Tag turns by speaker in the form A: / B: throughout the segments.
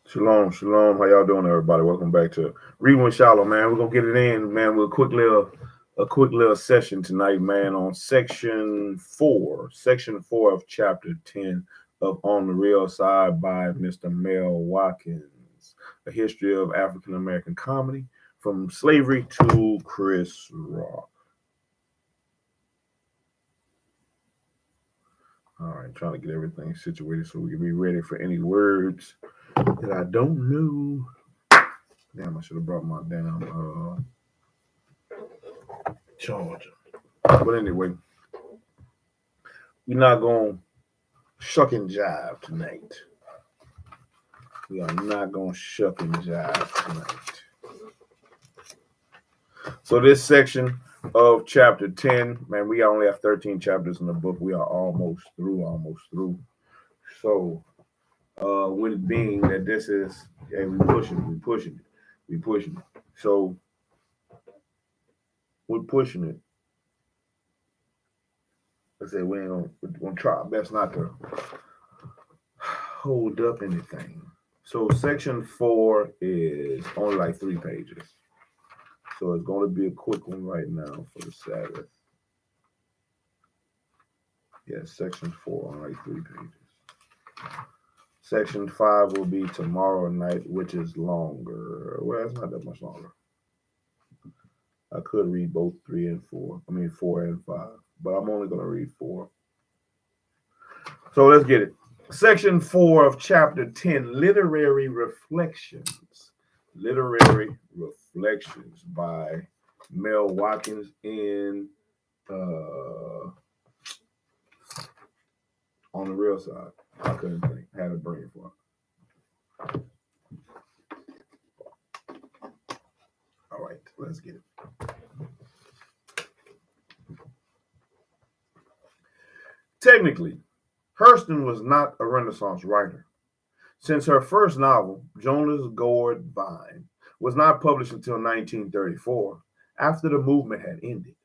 A: Shalom, shalom. How y'all doing, everybody? Welcome back to Reading with SHILO, man. We're gonna get it in, man, with a quick little session tonight, man, on section four of chapter 10 of On the Real Side by Mr. Mel Watkins, a history of African American comedy from slavery to Chris Rock. All right, trying to get everything situated so we can be ready for any words that I don't know. Damn, I should have brought my damn charger. But anyway, we're not going to shuck and jive tonight. We are not going to shuck and jive tonight. So this section of chapter 10, man, we only have 13 chapters in the book. We are almost through. So with it being that this is, hey, we pushing it. So we're pushing it. I say we're gonna try our best not to hold up anything. So section 4 is only like 3 pages. So it's going to be a quick one right now for the Sabbath. Yes, section 4 on like 3 pages. Section 5 will be tomorrow night, which is longer. Well, it's not that much longer. I could read both 3 and 4. I mean 4 and 5, but I'm only going to read 4. So let's get it. Section 4 of chapter 10, Literary Reflections. Literary Reflections by Mel Watkins in On the Real Side. I couldn't think. Had a brain for it. All right, let's get it. Technically, Hurston was not a Renaissance writer, since her first novel, Jonas Gourd Vine, was not published until 1934, after the movement had ended.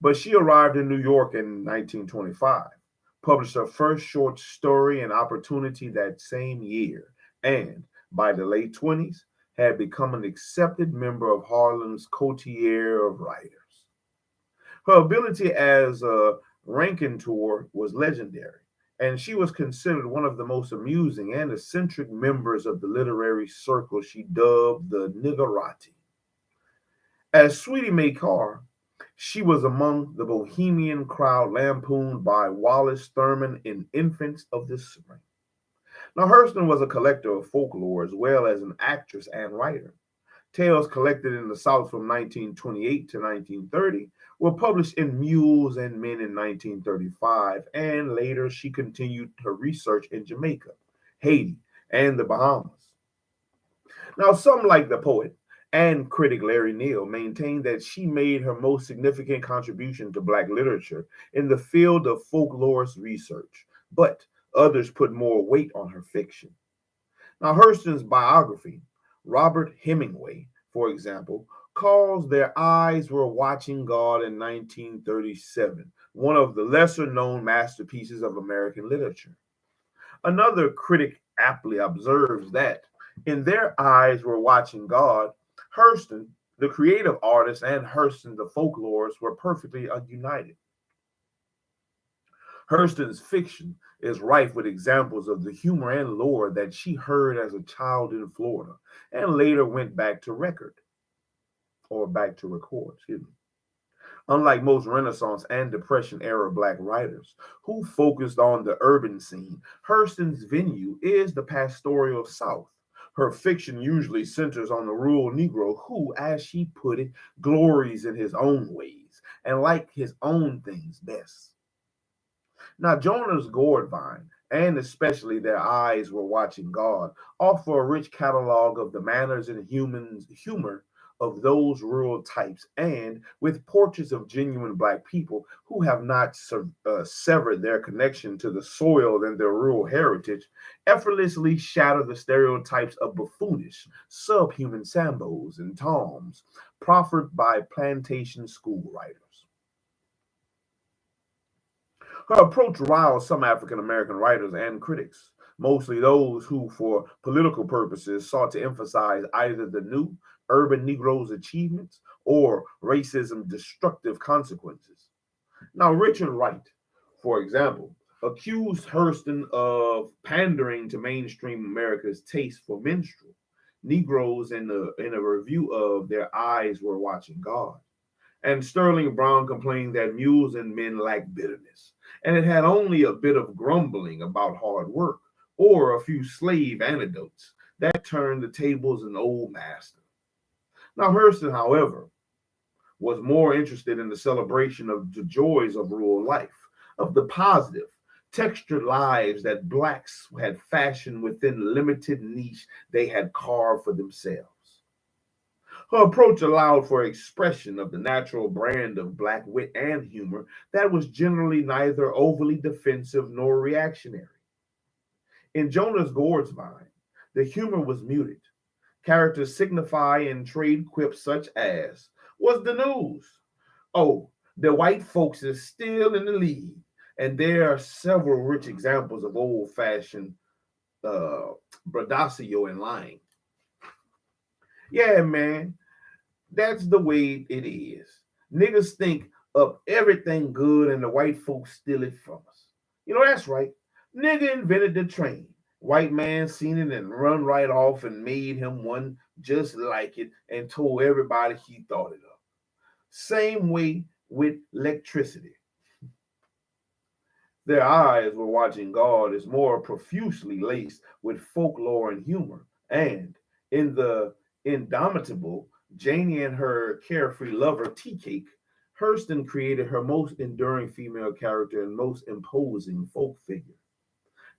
A: But she arrived in New York in 1925, published her first short story and opportunity that same year, and by the late 20s had become an accepted member of Harlem's coterie of writers. Her ability as a raconteur was legendary, and she was considered one of the most amusing and eccentric members of the literary circle she dubbed the Niggerati. As Sweetie Mae Carr, she was among the bohemian crowd lampooned by Wallace Thurman in Infants of the Spring. Now, Hurston was a collector of folklore as well as an actress and writer. Tales collected in the South from 1928 to 1930 were published in Mules and Men in 1935, and later she continued her research in Jamaica, Haiti, and the Bahamas. Now, some, like the poet and critic Larry Neal, maintain that she made her most significant contribution to Black literature in the field of folklorist research, but others put more weight on her fiction. Now, Hurston's biography, Robert Hemingway, for example, calls Their Eyes Were Watching God in 1937, one of the lesser known masterpieces of American literature. Another critic aptly observes that in Their Eyes Were Watching God, Hurston, the creative artist, and Hurston, the folklorist, were perfectly united. Hurston's fiction is rife with examples of the humor and lore that she heard as a child in Florida and later went back to record, excuse me. Unlike most Renaissance and Depression era Black writers who focused on the urban scene, Hurston's venue is the pastoral South. Her fiction usually centers on the rural Negro who, as she put it, glories in his own ways and like his own things best. Now, Jonah's gourd vine, and especially Their Eyes Were Watching God, offer a rich catalog of the manners and humor of those rural types, and with portraits of genuine Black people who have not severed their connection to the soil and their rural heritage, effortlessly shatter the stereotypes of buffoonish, subhuman Sambos and Toms proffered by plantation school writers. Her approach riles some African American writers and critics, mostly those who, for political purposes, sought to emphasize either the new urban Negroes' achievements or racism's destructive consequences. Now, Richard Wright, for example, accused Hurston of pandering to mainstream America's taste for minstrel Negroes in a review of Their Eyes Were Watching God. And Sterling Brown complained that mules and men lacked bitterness, and it had only a bit of grumbling about hard work or a few slave anecdotes that turned the tables an old master. Now, Hurston, however, was more interested in the celebration of the joys of rural life, of the positive, textured lives that blacks had fashioned within the limited niche they had carved for themselves. Her approach allowed for expression of the natural brand of black wit and humor that was generally neither overly defensive nor reactionary. In Jonas Gord's mind, the humor was muted. Characters signify and trade quips such as, "What's the news? Oh, the white folks is still in the lead." And there are several rich examples of old fashioned uh, braggadocio and lying. Yeah, man, that's the way it is. Niggas think of everything good and the white folks steal it from us. You know, that's right. Nigga invented the train. White man seen it and run right off and made him one just like it and told everybody he thought it of. Same way with electricity. Their eyes were watching God is more profusely laced with folklore and humor. And in the indomitable Janie and her carefree lover, Tea Cake, Hurston created her most enduring female character and most imposing folk figure.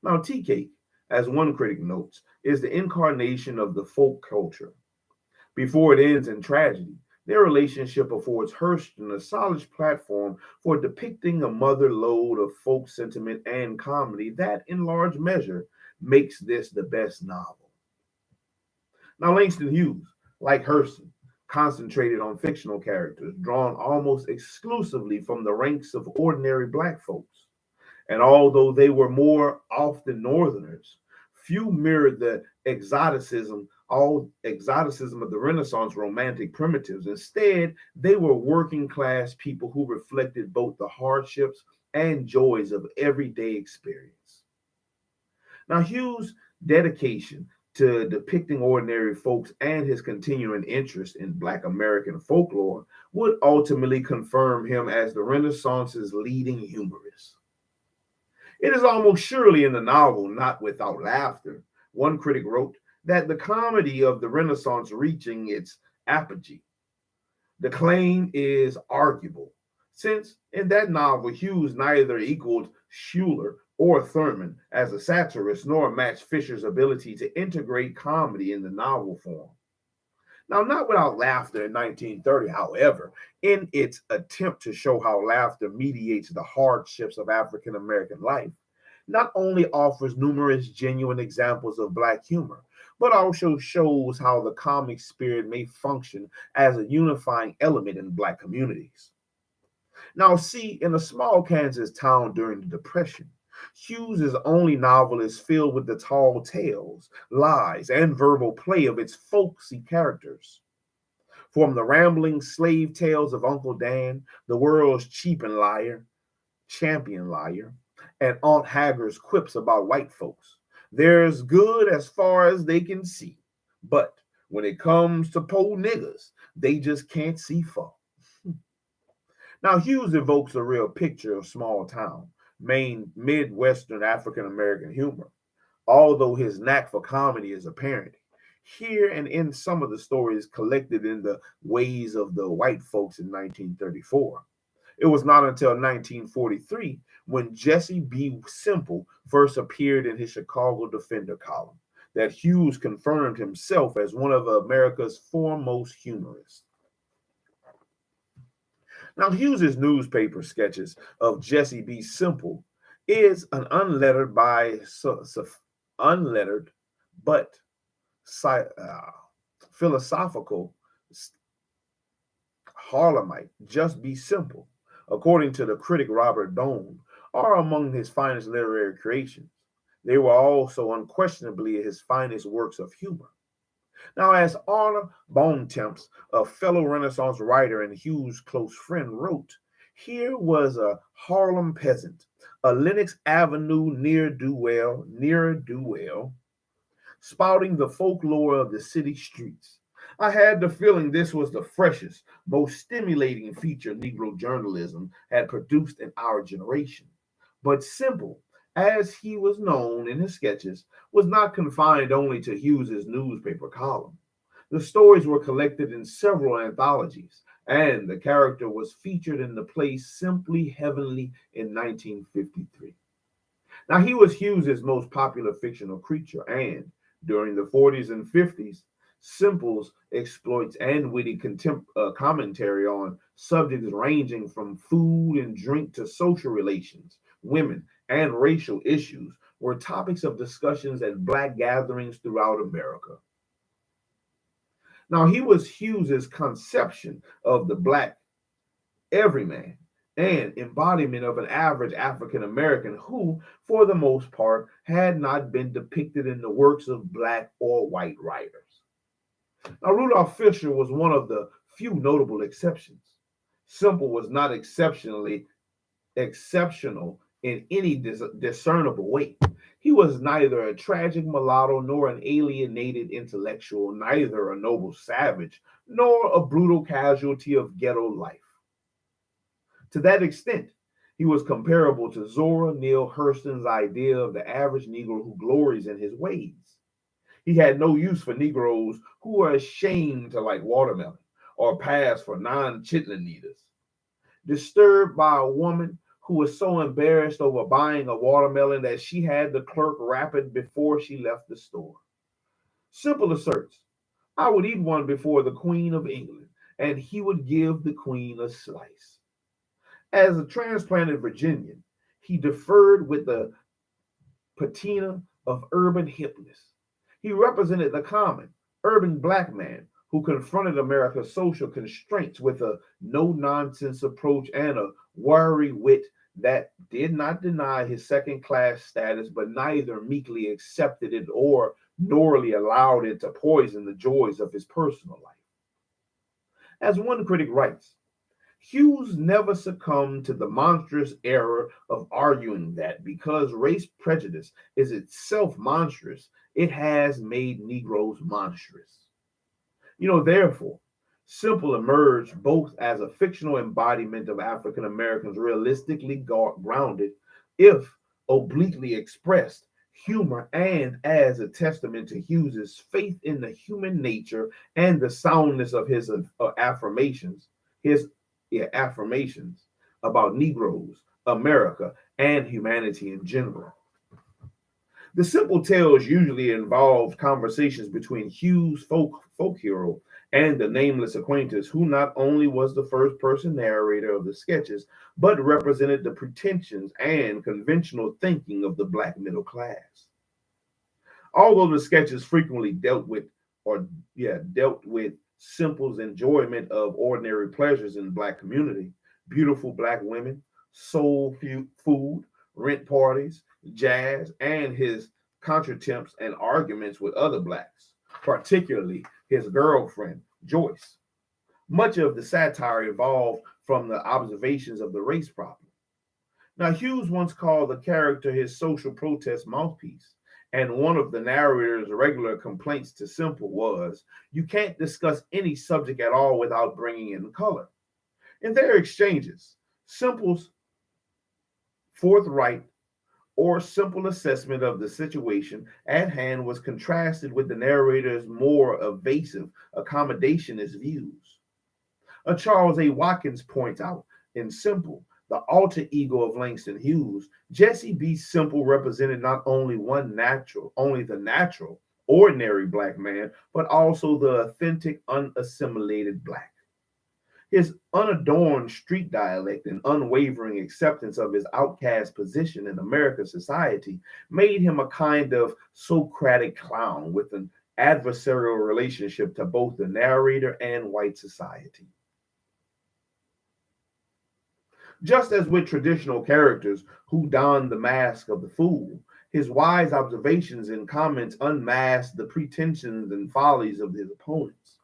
A: Now, Tea Cake, as one critic notes, is the incarnation of the folk culture. Before it ends in tragedy, their relationship affords Hurston a solid platform for depicting a mother lode of folk sentiment and comedy that, in large measure, makes this the best novel. Now, Langston Hughes, like Hurston, concentrated on fictional characters drawn almost exclusively from the ranks of ordinary black folks. And although they were more often Northerners, few mirrored the exoticism of the Renaissance romantic primitives. Instead, they were working class people who reflected both the hardships and joys of everyday experience. Now, Hughes' dedication to depicting ordinary folks and his continuing interest in Black American folklore would ultimately confirm him as the Renaissance's leading humorist. It is almost surely in the novel, not without laughter. One critic wrote that the comedy of the Renaissance reaching its apogee. The claim is arguable, since in that novel Hughes neither equaled Schuller or Thurman as a satirist nor matched Fisher's ability to integrate comedy in the novel form. Now, not without laughter in 1930, however, in its attempt to show how laughter mediates the hardships of African American life, not only offers numerous genuine examples of Black humor, but also shows how the comic spirit may function as a unifying element in Black communities. Now, see, in a small Kansas town during the Depression, Hughes's only novel is filled with the tall tales, lies, and verbal play of its folksy characters. From the rambling slave tales of Uncle Dan, the world's cheap and liar, champion liar, and Aunt Hagar's quips about white folks, they're as good as far as they can see. But when it comes to po' niggers, they just can't see far. Now, Hughes evokes a real picture of small town, Maine, Midwestern African American humor, although his knack for comedy is apparent. Here and in some of the stories collected in the Ways of the White Folks in 1934. It was not until 1943 when Jesse B. Simple first appeared in his Chicago Defender column that Hughes confirmed himself as one of America's foremost humorists. Now, Hughes's newspaper sketches of Jesse B. Simple is an unlettered but philosophical Harlemite, just be simple, according to the critic Robert Doan, are among his finest literary creations. They were also unquestionably his finest works of humor. Now, as Arna Bontemps, a fellow Renaissance writer and Hughes' close friend, wrote, here was a Harlem peasant, a Lenox Avenue near-do-well, spouting the folklore of the city streets. I had the feeling this was the freshest, most stimulating feature Negro journalism had produced in our generation. But Simple, as he was known in his sketches, was not confined only to Hughes's newspaper column. The stories were collected in several anthologies, and the character was featured in the play Simply Heavenly in 1953. Now, he was Hughes's most popular fictional creature, and during the 40s and 50s, Simple's exploits and witty commentary on subjects ranging from food and drink to social relations, women, and racial issues were topics of discussions at Black gatherings throughout America. Now, he was Hughes's conception of the Black everyman and embodiment of an average African American who, for the most part, had not been depicted in the works of Black or white writers. Now, Rudolph Fisher was one of the few notable exceptions. Simple was not exceptionally exceptional in any discernible way. He was neither a tragic mulatto nor an alienated intellectual, neither a noble savage nor a brutal casualty of ghetto life. To that extent, he was comparable to Zora Neale Hurston's idea of the average Negro who glories in his ways. He had no use for Negroes who were ashamed to like watermelon or pass for non-chitlin eaters. Disturbed by a woman who was so embarrassed over buying a watermelon that she had the clerk wrap it before she left the store. Simple asserts, I would eat one before the Queen of England, and he would give the Queen a slice. As a transplanted Virginian, he differed with the patina of urban hipness. He represented the common, urban Black man who confronted America's social constraints with a no nonsense approach and a wiry wit that did not deny his second class status, but neither meekly accepted it or norly allowed it to poison the joys of his personal life. As one critic writes, Hughes never succumbed to the monstrous error of arguing that because race prejudice is itself monstrous, it has made Negroes monstrous. Therefore, Simple emerged both as a fictional embodiment of African Americans realistically grounded, if obliquely expressed, humor, and as a testament to Hughes's faith in the human nature and the soundness of his affirmations about Negroes, America, and humanity in general. The simple tales usually involved conversations between Hughes' folk hero and the nameless acquaintance, who not only was the first person narrator of the sketches, but represented the pretensions and conventional thinking of the Black middle class. Although the sketches frequently dealt with Simple's enjoyment of ordinary pleasures in the Black community, beautiful Black women, soul food, rent parties, jazz, and his contretemps and arguments with other Blacks, particularly his girlfriend, Joyce. Much of the satire evolved from the observations of the race problem. Now, Hughes once called the character his social protest mouthpiece, and one of the narrator's regular complaints to Simple was, you can't discuss any subject at all without bringing in color. In their exchanges, Simple's forthright or simple assessment of the situation at hand was contrasted with the narrator's more evasive accommodationist views. Charles A. Watkins points out in Simple, the alter ego of Langston Hughes, Jesse B. Simple represented not only the natural, ordinary Black man, but also the authentic, unassimilated Black. His unadorned street dialect and unwavering acceptance of his outcast position in American society made him a kind of Socratic clown with an adversarial relationship to both the narrator and white society. Just as with traditional characters who don the mask of the fool, His wise observations and comments unmasked the pretensions and follies of his opponents.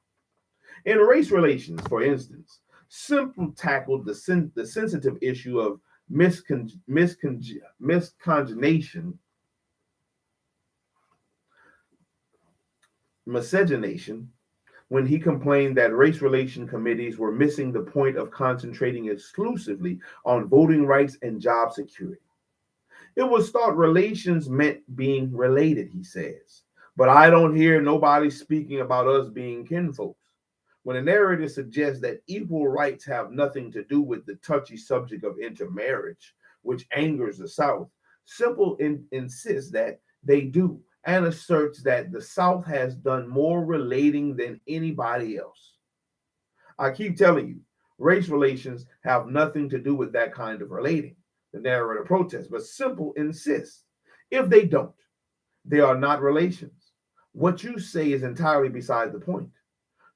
A: In race relations, for instance, Simple tackled the sensitive issue of misconjugation, miscegenation, when he complained that race relation committees were missing the point of concentrating exclusively on voting rights and job security. It was thought relations meant being related, he says. But I don't hear nobody speaking about us being kinfolks. When a narrator suggests that equal rights have nothing to do with the touchy subject of intermarriage, which angers the South, Simple insists that they do and asserts that the South has done more relating than anybody else. I keep telling you, race relations have nothing to do with that kind of relating, the narrator protests, but Simple insists. If they don't, they are not relations. What you say is entirely beside the point.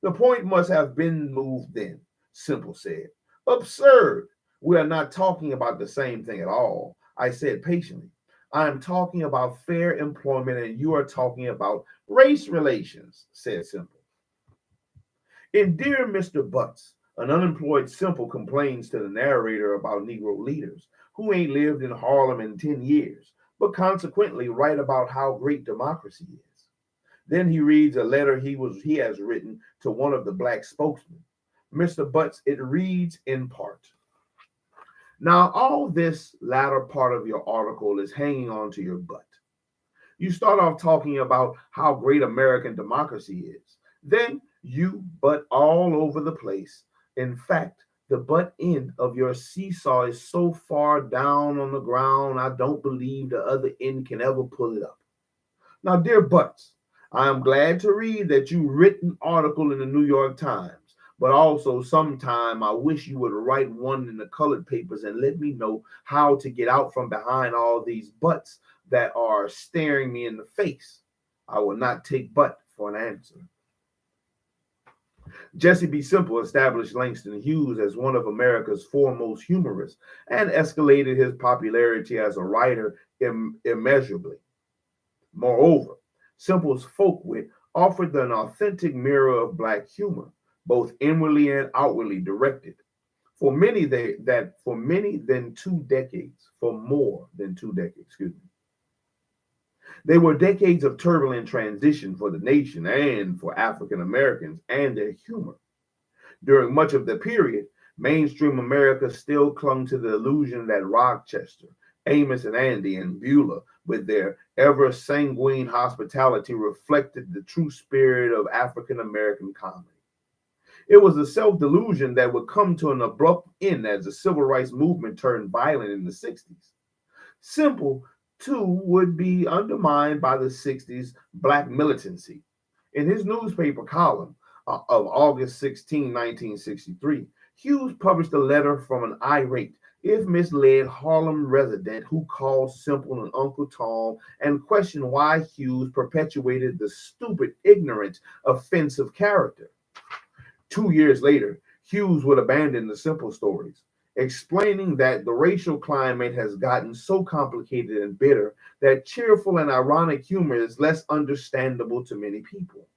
A: The point must have been moved then, Simple said. Absurd. We are not talking about the same thing at all. I said patiently. I am talking about fair employment and you are talking about race relations, said Simple. In Dear Mr. Butts, an unemployed Simple complains to the narrator about Negro leaders who ain't lived in Harlem in 10 years, but consequently write about how great democracy is. Then he reads a letter he has written to one of the black spokesmen. Mr. Butts, it reads in part. Now, all this latter part of your article is hanging on to your butt. You start off talking about how great American democracy is. Then you butt all over the place. In fact, the butt end of your seesaw is so far down on the ground, I don't believe the other end can ever pull it up. Now, dear Butts, I am glad to read that you written an article in the New York Times, but also sometime I wish you would write one in the colored papers and let me know how to get out from behind all these butts that are staring me in the face. I will not take but for an answer. Jesse B. Simple established Langston Hughes as one of America's foremost humorists and escalated his popularity as a writer immeasurably. Moreover, Simple's folk wit offered an authentic mirror of black humor, both inwardly and outwardly directed. For more than 2 decades, They were decades of turbulent transition for the nation and for African Americans and their humor. During much of the period, mainstream America still clung to the illusion that Rochester, Amos and Andy, and Beulah, with their ever sanguine hospitality, reflected the true spirit of African American comedy. It was a self-delusion that would come to an abrupt end as the civil rights movement turned violent in the 60s. Simple, too, would be undermined by the 60s black militancy. In his newspaper column of August 16, 1963, Hughes published a letter from an irate, if misled Harlem resident who called Simple an Uncle Tom and questioned why Hughes perpetuated the stupid, ignorant, offensive character. 2 years later, Hughes would abandon the Simple stories, explaining that the racial climate has gotten so complicated and bitter that cheerful and ironic humor is less understandable to many people.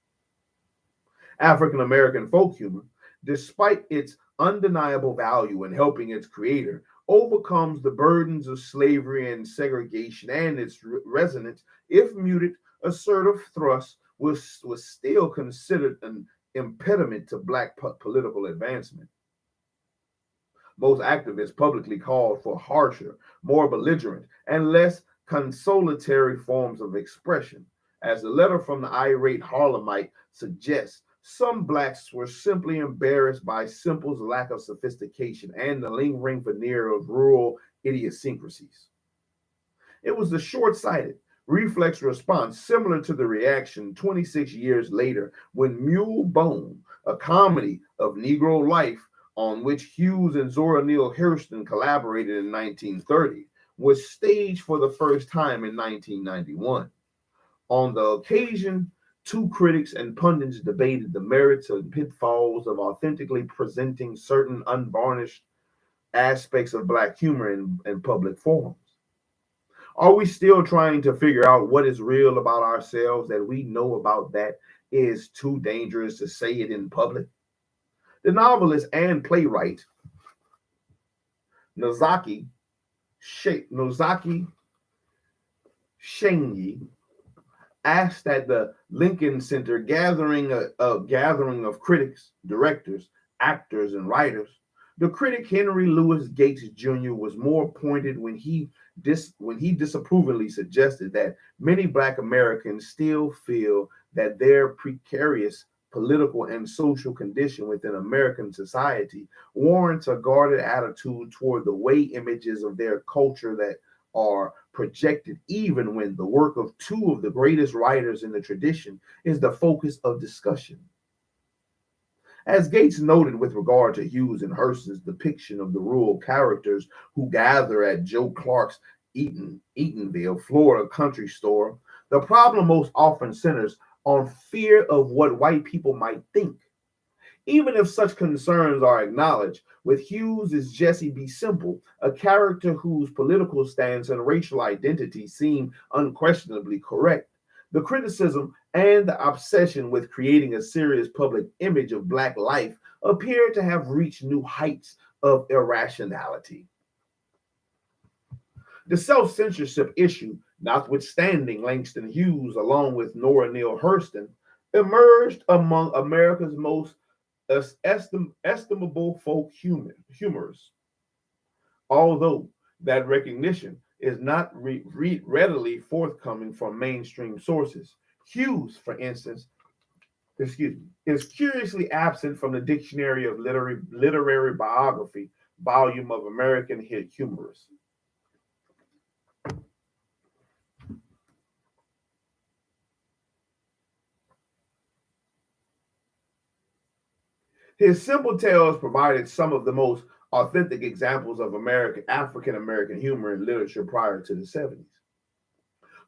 A: African American folk humor, despite its undeniable value in helping its creator, overcomes the burdens of slavery and segregation, and its resonant, if muted, assertive thrust was still considered an impediment to black political advancement. Most activists publicly called for harsher, more belligerent, and less consolatory forms of expression. As the letter from the irate Harlemite suggests, some blacks were simply embarrassed by Simple's lack of sophistication and the lingering veneer of rural idiosyncrasies. It was the short-sighted, reflex response similar to the reaction 26 years later when Mule Bone, a comedy of Negro life on which Hughes and Zora Neale Hurston collaborated in 1930, was staged for the first time in 1991. On the occasion, 2 critics and pundits debated the merits and pitfalls of authentically presenting certain unvarnished aspects of black humor in public forums. Are we still trying to figure out what is real about ourselves that we know about that is too dangerous to say it in public? The novelist and playwright Nozaki Shengi asked at the Lincoln Center gathering of critics, directors, actors, and writers. The critic Henry Louis Gates Jr. was more pointed when he disapprovingly suggested that many Black Americans still feel that their precarious political and social condition within American society warrants a guarded attitude toward the way images of their culture that are projected, even when the work of two of the greatest writers in the tradition is the focus of discussion. As Gates noted with regard to Hughes and Hearst's depiction of the rural characters who gather at Joe Clark's Eatonville, Florida country store, the problem most often centers on fear of what white people might think. Even if such concerns are acknowledged, with Hughes is Jesse B. Simple, a character whose political stance and racial identity seem unquestionably correct. The criticism and the obsession with creating a serious public image of Black life appear to have reached new heights of irrationality. The self-censorship issue, notwithstanding Langston Hughes along with Nora Neale Hurston, emerged among America's most estimable folk humorists. Although that recognition is not readily forthcoming from mainstream sources. Hughes, for instance, is curiously absent from the Dictionary of Literary Biography volume of American humorists. His simple tales provided some of the most authentic examples of African American humor in literature prior to the 70s.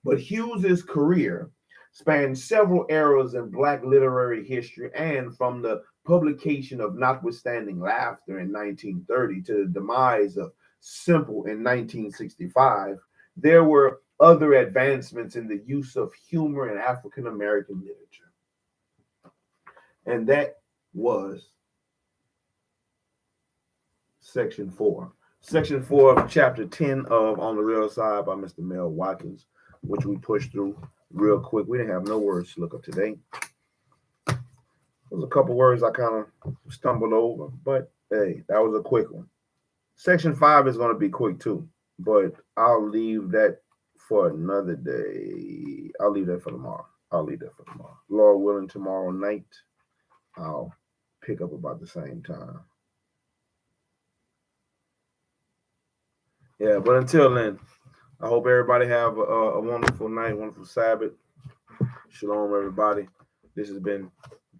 A: But Hughes's career spanned several eras in Black literary history, and from the publication of Notwithstanding Laughter in 1930 to the demise of Simple in 1965, there were other advancements in the use of humor in African American literature. And that was Section 4. Section 4 of Chapter 10 of On the Real Side by Mr. Mel Watkins, which we pushed through real quick. We didn't have no words to look up today. There's a couple words I kind of stumbled over, but hey, that was a quick one. Section 5 is going to be quick too, but I'll leave that for another day. I'll leave that for tomorrow. Lord willing, tomorrow night, I'll pick up about the same time. Yeah, but until then, I hope everybody have a wonderful night, wonderful Sabbath. Shalom, everybody. This has been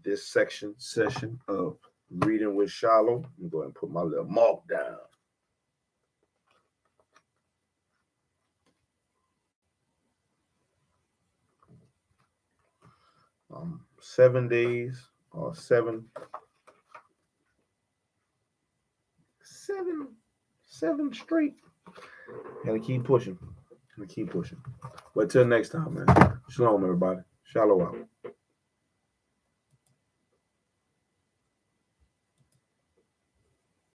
A: this session of Reading with SHILO. I'm going to put my little mark down. 7 days or seven straight. Gotta keep pushing. But till next time, man. Shalom, everybody. Shalom out.